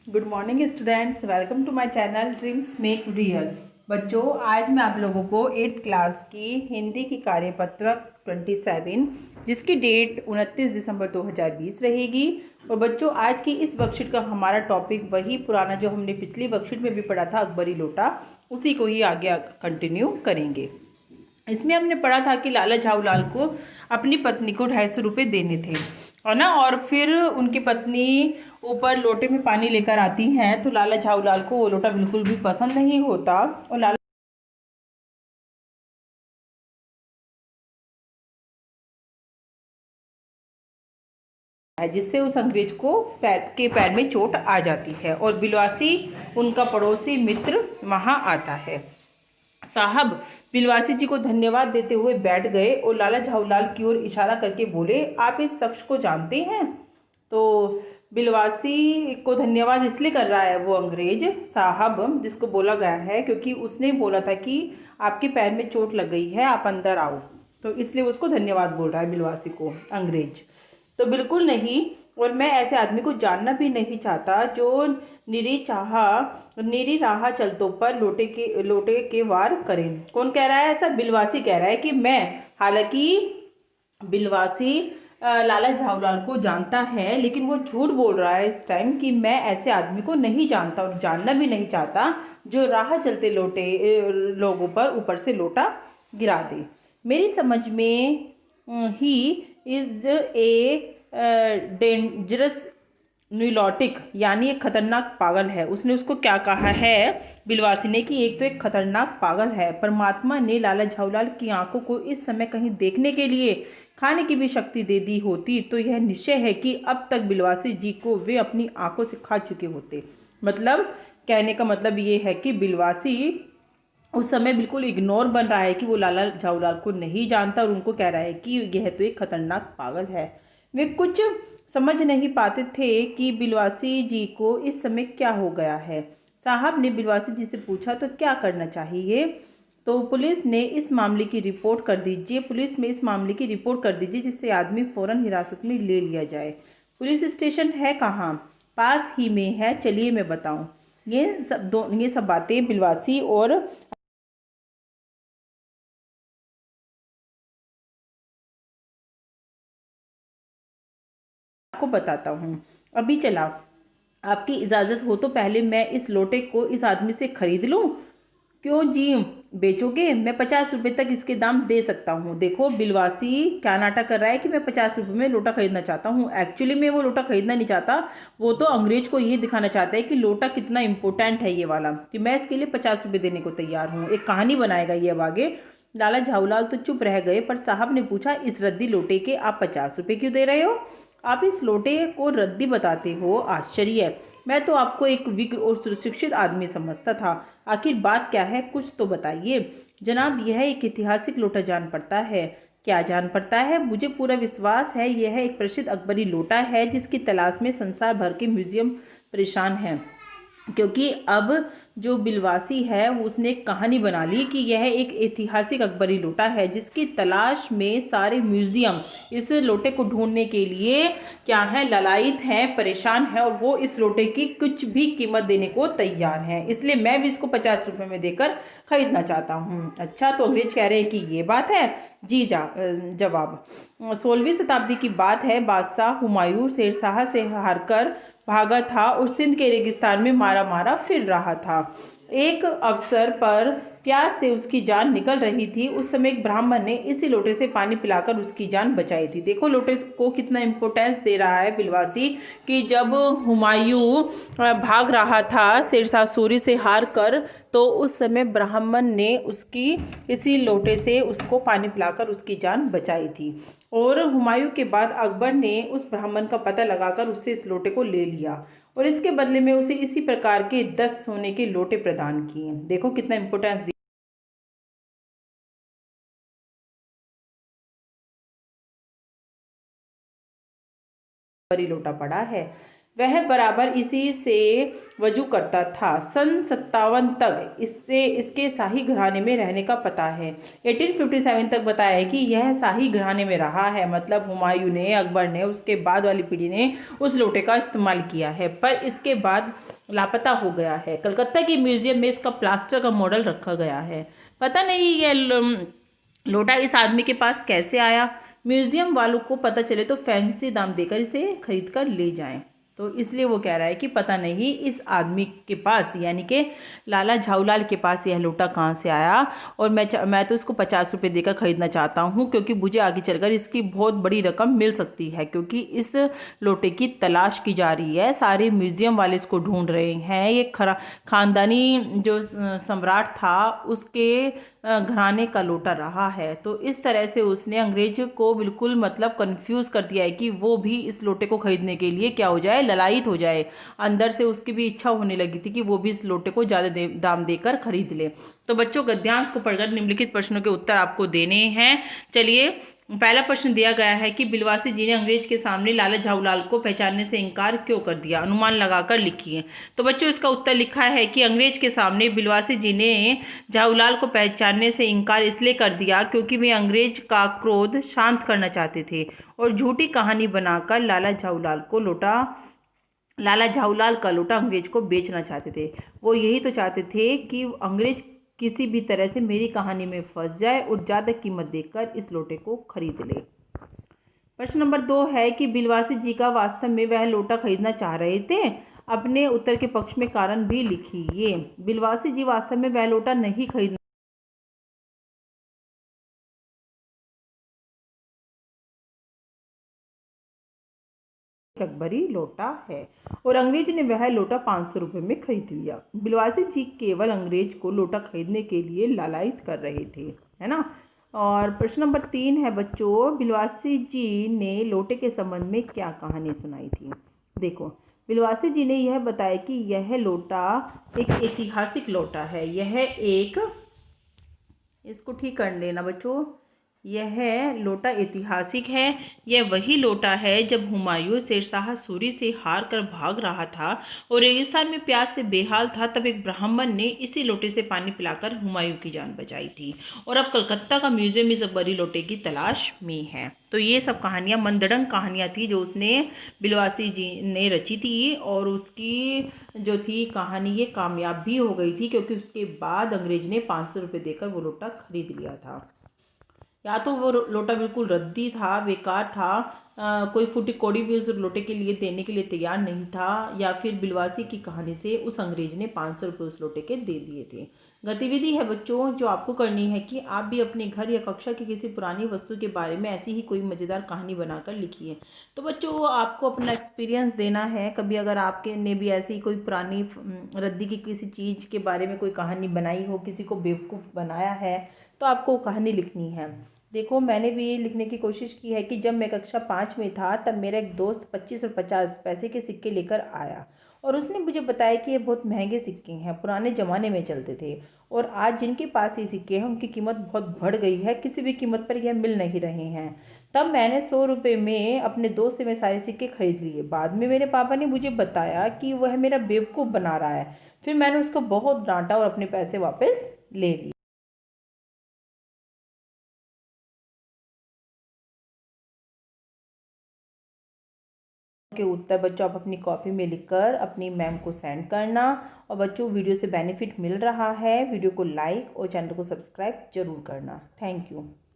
Good morning students, welcome to my channel dreams make real. बच्चों, आज मैं आप लोगों को 8th क्लास की हिंदी की कार्यपत्रक 27 जिसकी डेट 29 दिसंबर 2020 रहेगी। और बच्चों, आज की इस वर्कशीट का हमारा टॉपिक वही पुराना जो हमने पिछली वर्कशीट में भी पढ़ा था, अकबरी लोटा, उसी को ही आगे कंटिन्यू करेंगे। इसमें हमने पढ़ा था कि लाला झाऊलाल को अपनी पत्नी को 250 रुपये देने थे, है ना। और फिर उनकी पत्नी ऊपर लोटे में पानी लेकर आती हैं, तो लाला झाऊलाल को वो लोटा बिल्कुल भी पसंद नहीं होता और लाला है, जिससे उस अंग्रेज को पैर में चोट आ जाती है और बिलवासी उनका पड़ोसी मित्र वहां आता है। साहब बिलवासी जी को धन्यवाद देते हुए बैठ गए और लाला झाऊलाल की ओर इशारा करके बोले, आप इस शख्स को जानते हैं? तो बिलवासी को धन्यवाद इसलिए कर रहा है वो अंग्रेज साहब, जिसको बोला गया है क्योंकि उसने बोला था कि आपके पैर में चोट लग गई है, आप अंदर आओ, तो इसलिए उसको धन्यवाद बोल रहा है बिलवासी को अंग्रेज। तो बिल्कुल नहीं, और मैं ऐसे आदमी को जानना भी नहीं चाहता जो निरी राह चलतों पर लोटे के वार करें। कौन कह रहा है ऐसा? बिलवासी कह रहा है कि मैं, हालांकि बिलवासी लाला झाऊलाल को जानता है, लेकिन वो झूठ बोल रहा है इस टाइम कि मैं ऐसे आदमी को नहीं जानता और जानना भी नहीं चाहता जो राह चलते लोगों पर ऊपर से लोटा गिरा दे। मेरी समझ में ही इज ए डेंजरस न्यूलॉटिक, यानी एक खतरनाक पागल है। उसने उसको क्या कहा है बिलवासी ने कि एक तो एक खतरनाक पागल है। परमात्मा ने लाला झाऊलाल की आंखों को इस समय कहीं देखने के लिए खाने की भी शक्ति दे दी होती तो यह निश्चय है कि अब तक बिलवासी जी को वे अपनी आंखों से खा चुके होते। मतलब कहने का मतलब ये है कि बिलवासी उस समय बिल्कुल इग्नोर बन रहा है कि वो लाला झाऊलाल को नहीं जानता और उनको कह रहा है कि यह तो एक खतरनाक पागल है। वे कुछ समझ नहीं पाते थे कि बिलवासी जी को इस समय क्या हो गया है। साहब ने बिलवासी जी से पूछा, तो क्या करना चाहिए? तो पुलिस में इस मामले की रिपोर्ट कर दीजिए जिससे आदमी फौरन हिरासत में ले लिया जाए। पुलिस स्टेशन है कहाँ? पास ही में है, चलिए मैं बताऊं। ये सब बातें बिलवासी और आपको बताता हूँ। अभी चला, आपकी इजाज़त हो तो पहले मैं इस लोटे को इस आदमी से खरीद लूँ। क्यों जी, बेचोगे? मैं 50 रुपये तक इसके दाम दे सकता हूँ। देखो बिलवासी क्या नाटक कर रहा है कि मैं 50 रुपये में लोटा खरीदना चाहता हूँ। एक्चुअली में वो लोटा खरीदना नहीं चाहता, वो तो अंग्रेज को ये दिखाना चाहता है कि लोटा कितना इंपॉर्टेंट है ये वाला, कि मैं इसके लिए 50 रुपये देने को तैयार हूँ। एक कहानी बनाएगा ये अब आगे। लाला झाऊलाल तो चुप रह गए, पर साहब ने पूछा, इस रद्दी लोटे के आप 50 रुपये क्यों दे रहे हो? आप इस लोटे को रद्दी बताते हो, आश्चर्य है। मैं तो आपको एक विज्ञ और सुशिक्षित आदमी समझता था। आखिर बात क्या है, कुछ तो बताइए। जनाब, यह एक ऐतिहासिक लोटा जान पड़ता है। क्या जान पड़ता है? मुझे पूरा विश्वास है यह एक प्रसिद्ध अकबरी लोटा है जिसकी तलाश में संसार भर के म्यूजियम परेशान हैं। क्योंकि अब जो बिलवासी है उसने एक कहानी बना ली कि यह एक ऐतिहासिक अकबरी लोटा है जिसकी तलाश में सारे म्यूजियम इस लोटे को ढूंढने के लिए क्या है, ललायित हैं, परेशान हैं, और वो इस लोटे की कुछ भी कीमत देने को तैयार हैं। इसलिए मैं भी इसको 50 रुपये में देकर खरीदना चाहता हूँ। अच्छा, तो अंग्रेज कह रहे हैं कि ये बात है? जी जवाब, 16वीं शताब्दी की बात है। बादशाह हुमायूं शेरशाह से हारकर भागा था और सिंध के रेगिस्तान में मारा मारा फिर रहा था। एक अवसर पर प्यास से उसकी जान निकल रही थी। उस समय एक ब्राह्मण ने इसी लोटे से पानी पिलाकर उसकी जान बचाई थी। देखो लोटे को कितना इंपॉर्टेंस दे रहा है बिलवासी, कि जब हुमायूं भाग रहा था शेरशाह सूरी से हार कर, तो उस समय ब्राह्मण ने उसकी इसी लोटे से उसको पानी पिलाकर उसकी जान बचाई थी। और हुमायूं के बाद अकबर ने उस ब्राह्मण का पता लगाकर उससे इस लोटे को ले लिया और इसके बदले में उसे इसी प्रकार के 10 सोने के लोटे प्रदान किए। देखो कितना इंपॉर्टेंस बड़ी लोटा पड़ा है। वह बराबर इसी से वजू करता था। सन 57 तक इससे इसके शाही घराने में रहने का पता है। 1857 तक बताया है कि यह शाही घराने में रहा है, मतलब हुमायूं ने, अकबर ने, उसके बाद वाली पीढ़ी ने उस लोटे का इस्तेमाल किया है, पर इसके बाद लापता हो गया है। कलकत्ता के म्यूजियम में इसका प्लास्टर का मॉडल रखा गया है। पता नहीं ये लोटा इस आदमी के पास कैसे आया। म्यूजियम वालों को पता चले तो फैंसी दाम देकर इसे खरीद कर ले जाएं। तो इसलिए वो कह रहा है कि पता नहीं इस आदमी के पास, यानी कि लाला झाऊलाल के पास, यह लोटा कहाँ से आया। और मैं तो इसको 50 रुपये देकर खरीदना चाहता हूँ, क्योंकि मुझे आगे चलकर इसकी बहुत बड़ी रकम मिल सकती है, क्योंकि इस लोटे की तलाश की जा रही है। सारे म्यूजियम वाले इसको ढूंढ रहे हैं। ये खानदानी जो सम्राट था उसके घराने का लोटा रहा है। तो इस तरह से उसने अंग्रेज को बिल्कुल मतलब कंफ्यूज कर दिया है कि वो भी इस लोटे को खरीदने के लिए क्या हो जाए, ललायत हो जाए। अंदर से उसकी भी इच्छा होने लगी थी कि वो भी इस लोटे को ज़्यादा दाम देकर खरीद ले। तो बच्चों, गद्यांश को पढ़कर निम्नलिखित प्रश्नों के उत्तर आपको देने हैं। चलिए, पहला प्रश्न दिया गया है कि बिलवासी जी ने अंग्रेज के सामने लाला झाऊलाल को पहचानने से इनकार क्यों कर दिया। अनुमान लगाकर लिखिए। तो बच्चों, इसका उत्तर लिखा है कि अंग्रेज के सामने बिलवासी जी ने झाऊलाल को पहचानने से इनकार इसलिए कर दिया क्योंकि वे अंग्रेज का क्रोध शांत करना चाहते थे और झूठी कहानी बनाकर लाला झाऊलाल का लोटा अंग्रेज को बेचना चाहते थे। वो यही तो चाहते थे कि अंग्रेज किसी भी तरह से मेरी कहानी में फंस जाए और ज़्यादा कीमत देकर इस लोटे को खरीद ले। प्रश्न नंबर 2 है कि बिलवासी जी का वास्तव में वह लोटा खरीदना चाह रहे थे। अपने उत्तर के पक्ष में कारण भी लिखिए। बिलवासी जी वास्तव में वह लोटा नहीं खरीदना अकबरी लोटा है और अंग्रेज ने वह लोटा 500 रुपये में खरीद लिया। बिलवासी जी केवल अंग्रेज को लोटा खरीदने के लिए लालायित कर रहे थे, है ना। और प्रश्न नंबर 3 है बच्चों, बिलवासी जी ने लोटे के संबंध में क्या कहानी सुनाई थी। देखो, बिलवासी जी ने यह बताया कि यह लोटा एक ऐतिहासिक लोटा है। इसको ठीक कर लेना बच्चों। यह लोटा ऐतिहासिक है। यह वही लोटा है जब हुमायूं शेरशाह सूरी से हार कर भाग रहा था और रेगिस्तान में प्यास से बेहाल था, तब एक ब्राह्मण ने इसी लोटे से पानी पिलाकर हुमायूं की जान बचाई थी। और अब कलकत्ता का म्यूजियम इस अकबरी लोटे की तलाश में है। तो ये सब कहानियाँ मंदड़ंग कहानियाँ थी जो उसने बिलवासी जी ने रची थी, और उसकी जो थी कहानी ये कामयाब भी हो गई थी, क्योंकि उसके बाद अंग्रेज ने 500 रुपये देकर वो लोटा खरीद लिया था। या तो वो लोटा बिल्कुल रद्दी था, बेकार था, कोई फूटी कौड़ी भी उस लोटे के लिए देने के लिए तैयार नहीं था, या फिर बिलवासी की कहानी से उस अंग्रेज ने 500 रुपये उस लोटे के दे दिए थे। गतिविधि है बच्चों जो आपको करनी है कि आप भी अपने घर या कक्षा की किसी पुरानी वस्तु के बारे में ऐसी ही कोई मज़ेदार कहानी बनाकर लिखिए। तो बच्चों, आपको अपना एक्सपीरियंस देना है। कभी अगर आपके ने भी ऐसी कोई पुरानी रद्दी की किसी चीज़ के बारे में कोई कहानी बनाई हो, किसी को बेवकूफ़ बनाया है, तो आपको कहानी लिखनी है। देखो, मैंने भी ये लिखने की कोशिश की है कि जब मैं कक्षा 5 में था तब मेरा एक दोस्त 25 और 50 पैसे के सिक्के लेकर आया और उसने मुझे बताया कि ये बहुत महंगे सिक्के हैं, पुराने ज़माने में चलते थे, और आज जिनके पास ये सिक्के हैं उनकी कीमत बहुत बढ़ गई है, किसी भी कीमत पर यह मिल नहीं रहे हैं। तब मैंने 100 रुपये में अपने दोस्त से मैं सारे सिक्के खरीद लिए। बाद में मेरे पापा ने मुझे बताया कि वह मेरा बेवकूफ़ बना रहा है। फिर मैंने उसको बहुत डांटा और अपने पैसे वापस ले लिए। के उत्तर बच्चों आप अपनी कॉपी में लिखकर अपनी मैम को सेंड करना। और बच्चों, वीडियो से बेनिफिट मिल रहा है, वीडियो को लाइक और चैनल को सब्सक्राइब जरूर करना। Thank you.